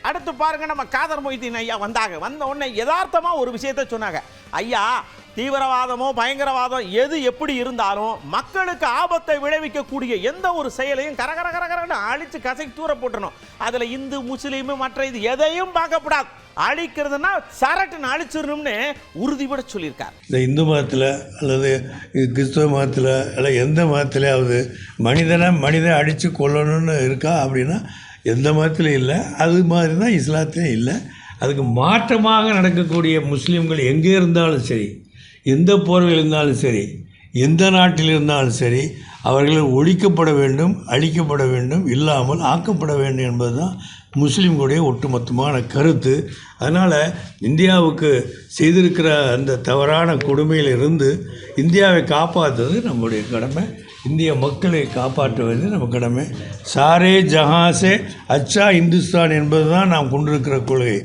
அடுத்து பாருங்க, நம்ம காதர் மொய்தீன் ஐயா வந்த உடனே யதார்த்தமா ஒரு விஷயத்த சொன்னாங்க. ஐயா, தீவிரவாதமோ பயங்கரவாதம் எது எப்படி இருந்தாலும் மக்களுக்கு ஆபத்தை விளைவிக்கக்கூடிய எந்த ஒரு செயலையும் கரகரன்னு அழிச்சு கசைக்கு தூர போட்டுறணும். அதுல இந்து முஸ்லீம் மற்ற இது எதையும் பார்க்கப்படாது. அழிக்கிறதுனா சரட்டுன்னு அழிச்சிடணும்னு உறுதிபட சொல்லியிருக்கார். இந்த இந்து மதத்தில் அல்லது கிறிஸ்தவ மதத்தில் அல்ல எந்த மதத்திலேயாவது மனிதனை அடித்து கொல்லணும்னு இருக்கா அப்படின்னா எந்த மதத்திலும் இல்லை. அது மாதிரி தான் இஸ்லாத்திலையும் இல்லை. அதுக்கு மாற்றமாக நடக்கக்கூடிய முஸ்லீம்கள் எங்கே இருந்தாலும் சரி, எந்த போர்கள் இருந்தாலும் சரி, எந்த நாட்டில் இருந்தாலும் சரி, அவர்கள் ஒழிக்கப்பட வேண்டும், அழிக்கப்பட வேண்டும், இல்லாமல் ஆக்கப்பட வேண்டும் என்பது தான் முஸ்லீம்களுடைய ஒட்டுமொத்தமான கருத்து. அதனால் இந்தியாவுக்கு செய்திருக்கிற அந்த தவறான கொடுமையிலிருந்து இந்தியாவை காப்பாற்றுவது நம்முடைய கடமை. இந்திய மக்களை காப்பாற்றுவது நம்ம கடமை. சாரே ஜஹாசே அச்சா இந்துஸ்தான் என்பது தான் நாம் கொண்டிருக்கிற கொள்கை.